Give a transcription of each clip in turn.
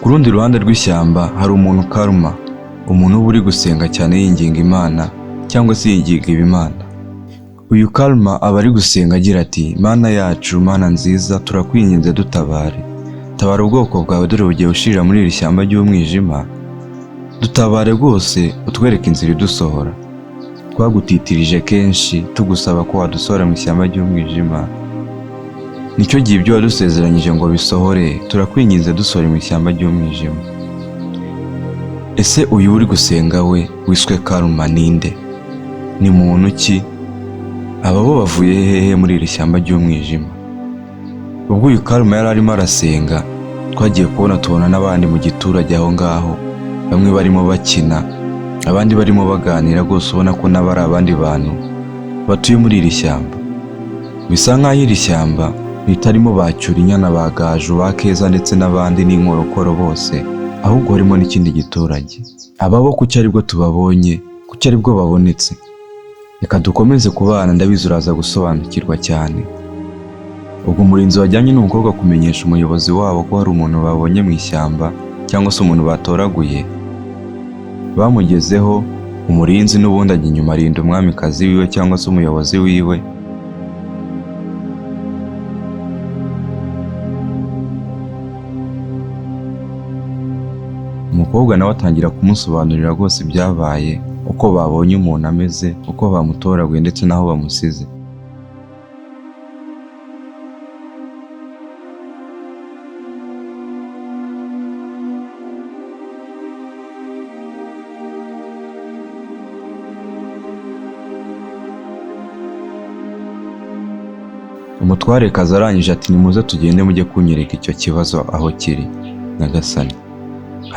Ku rundi ruhande rw'ishyamba hari umuntu Karma, umuntu uba uri gusenga cyane yinginga Imana cyangwa se yinginga ibimana. Uyu Karma aba ari gusenga agira ati: Mana yacu, Mana nziza, turakwinginze dutabare. Tabara ubwoko bwawe dore bugiye gushirira muri iri shyamba ry'umwijima. Dutabare rwose, utwereke inzira idusohora. Twagutitirije kenshi tugusaba ko wadusohora mu ishyamba ry'umwijima. Nicyo gihe ibyo wadusezeranyije ngo bisohore, turakwinginze dusohore mu ishyamba ry'umwijima. Ese uyu uri gusenga we wiswe Karma ninde? Ni muntu ki? Aba bo bavuye hehe muri iri shyamba ry'umwijima? Ubwo uyu Karma yari arimo arasenga, twagiye tubona n'abandi mu giturage aho ngaho, bamwe barimo bakina, abandi barimo baganira, rwose ubona ko nabo ari abandi bantu batuye muri iri shyamba. Bisa nk'aho iri shyamba ritarimo bacyura inyana, bagaju, bakeza ndetse n'abandi n'inkorokoro bose, ahubwo harimo n'ikindi giturage. Aba bo kuki aribwo tubabonye, kuki aribwo babonetse? Reka dukomeze kubana, ndabizi uraza gusobanukirwa cyane. Ubwo umurinzi wajyanye n'umukobwa kumenyesha umuyobozi wabo ko hari umuntu babonye mu ishyamba cyangwa se umuntu batoraguye. Bamugezeho, umurinzi n'ubundi ajya inyuma arinda umwamikazi wiwe cyangwa se umuyobozi wiwe. Umukobwa nawe atangira kumusobanurira rwose ibyabaye, uko babonye umuntu ameze, uko bamutoraguye ndetse n'aho bamusize. Umutwarekazi arangije ati: nimuze tugende mujye kunyereka icyo kibazo aho kiri nyagasani.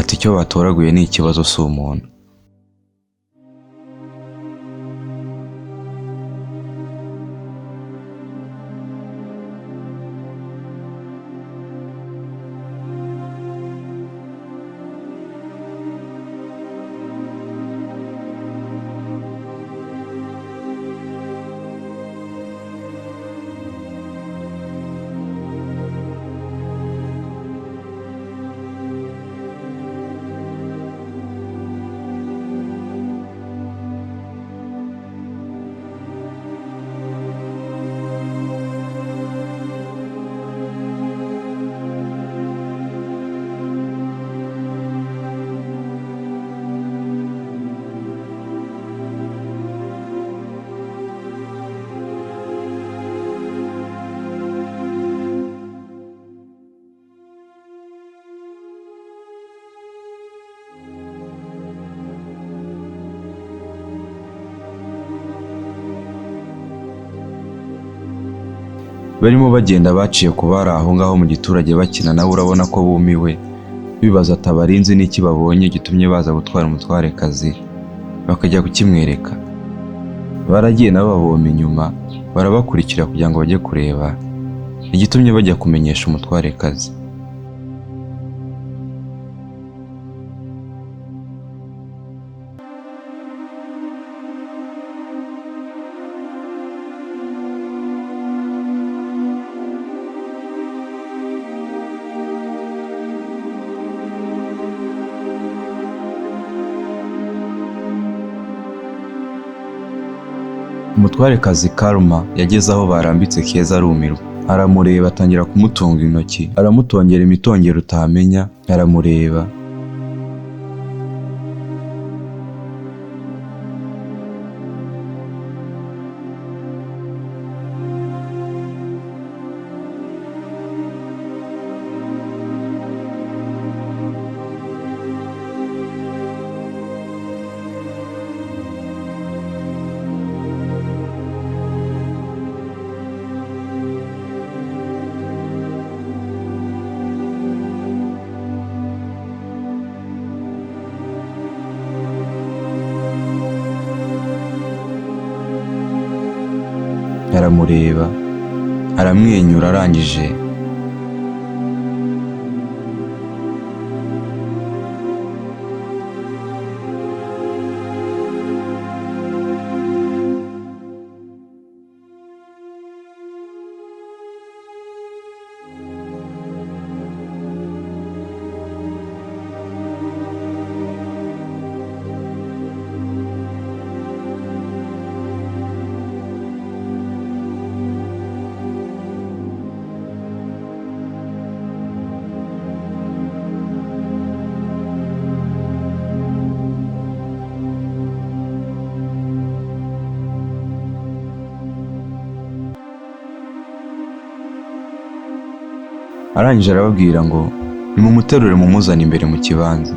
Ati: icyo batoraguye ni ikibazo, si umuntu. Barimo bagenda baciye kubara aho ngaho mu giturage bakina, nawe urabona ko bumiwe, bibaza ati abarinzi n'iki babonye gitumye baza gutwara umutwarekazi bakajya kukimwereka. Baragiye nabo baboma inyuma, barabakurikira kugira ngo bajye kureba igitumye bajya kumenyesha umutwarekazi. Umutwarekazi Karma yageze aho barambitse Keza arumirwa, aramureba atangira kumutunga intoki, aramutongera imitongero utamenya, aramureba. Aramureba, aramwenyura, arangije arangije arababwira ngo nimumuterure mumuzane imbere mu kibanza.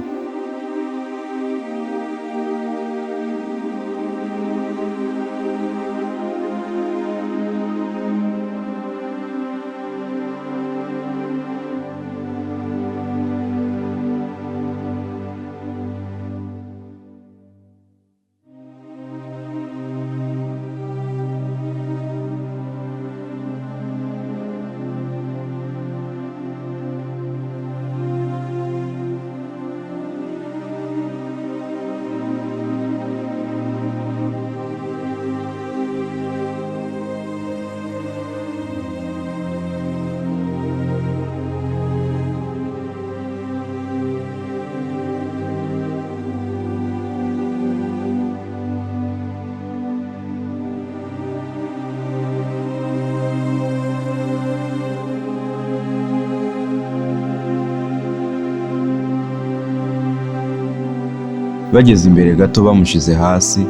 Bageze imbere gato bamushize hasi,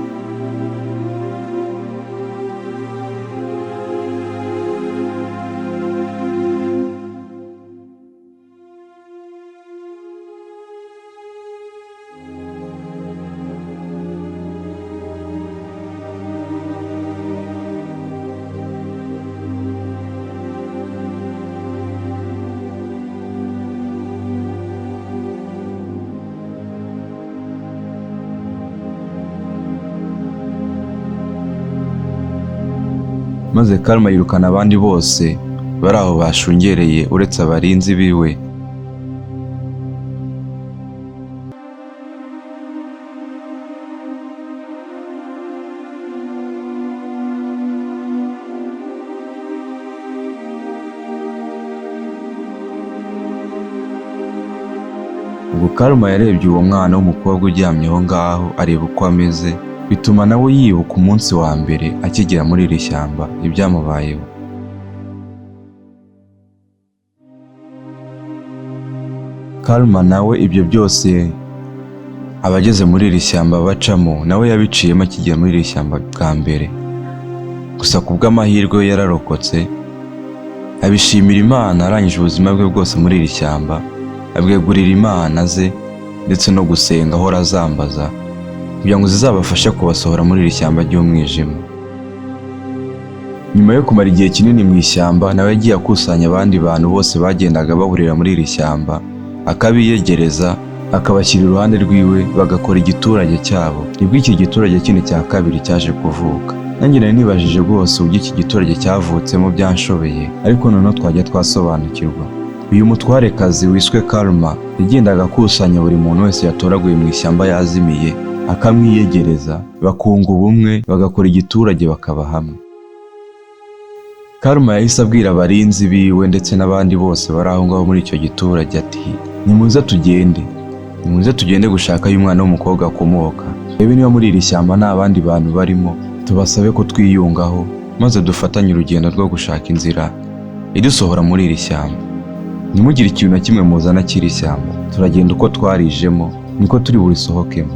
maze Karma yirukana abandi bose bari aho bashungereye uretse abarinzi biwe. Ubwo Karma yarebye uwo mwana w'umukobwa uryamye aho ngaho areba uko ameze, bituma nawe yibuka umunsi wa mbere akigera muri iri shyamba ibyamubayeho. Karma nawe ibyo byose abageze muri iri shyamba bacamo nawe yabiciyemo akigera muri iri shyamba bwa mbere. Gusa kubw'amahirwe we yararokotse, abishimira Imana, arangije ubuzima bwe bwose muri iri shyamba abwegurira Imana ze ndetse no gusenga ahora azambaza kugira ngo zizabafashe kubasohora muri iri shyamba ry'umwijima. Nyuma yo kumara igihe kinini mu ishyamba, nawe yagiye akusanya abandi bantu bose bagendaga bahurira muri iri shyamba, akabiyegereza akabashyira iruhande rwiwe, bagakora igiturage cyabo. Nibwo iki giturage kindi cya kabiri cyaje kuvuka. Nanjye nari nibajije rwose uburyo iki giturage cyavutsemo byanshobeye, ariko noneho twajya twasobanukirwa. Uyu mutwarekazi wiswe Karma yagendaga akusanya buri muntu wese yatoraguye mu ishyamba yazimiye, akamwiyegereza, bakunga ubumwe, bagakora igiturage, bakaba hamwe. Karma yahise abwira abarinzi biwe ndetse n'abandi bose bari aho ngaho muri icyo giturage ati nimuze tugende gushakayo umwana w'umukobwa akomoka, rebe niba muri iri shyamba nta bandi bantu barimo, tubasabe ko twiyungaho maze dufatanye urugendo rwo gushaka inzira idusohora muri iri shyamba. Ntimugire ikintu na kimwe muzana cy'iri shyamba, turagenda uko twarijemo niko turi burisohokemo.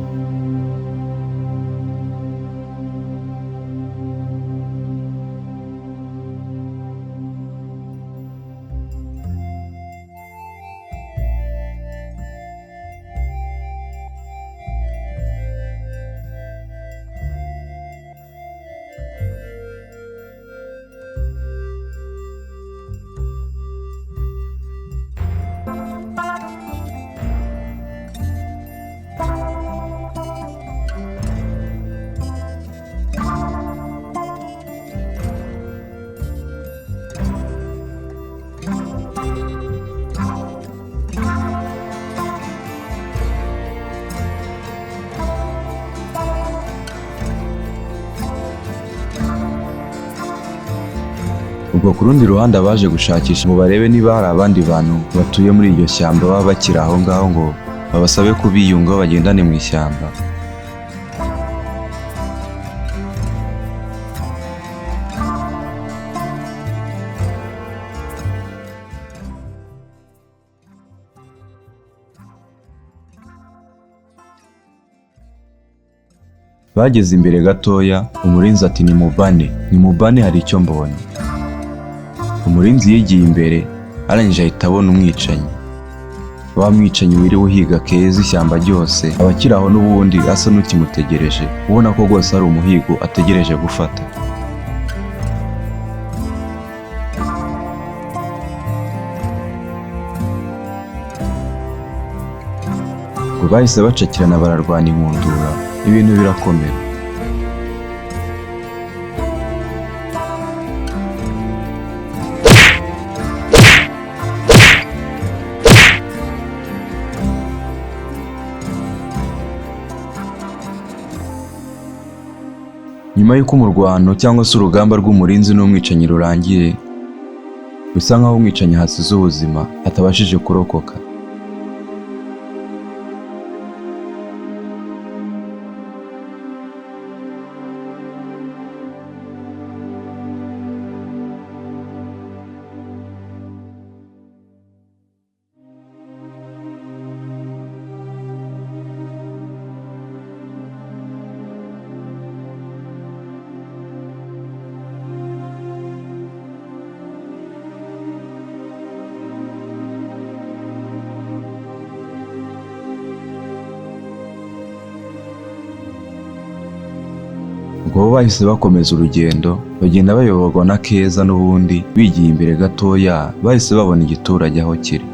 Ubwo ku rundi ruhande abaje gushakisha ngo barebe niba hari abandi bantu batuye muri iryo shyamba baba bakiri aho ngaho ngo babasabe kubiyungaho bagendane mu ishyamba. Bageze imbere gatoya, umurinzi ati nimubane hari icyo mbonye. Umurinzi yigiye imbere arangije ahita abona umwicanyi. Wa mwicanyi wiriwe uhiga Keza ishyamba ryose aba akiri aho n'ubundi asa n'ukimutegereje, ubona ko rwose ari umuhigo ategereje gufata. Ngo bahise bacakirana bararwana inkundura, ibintu birakomera. Nyuma y'uko umurwano cyangwa se urugamba rw'umurinzi n'umwicanyi rurangiye, bisa nk'aho umwicanyi hasize ubuzima atabashije kurokoka. Ubwo bahise bakomeza urugendo, bagenda bayoborwa na Keza n'ubundi bigiye imbere gatoya bahise babona igiturage aho kiri.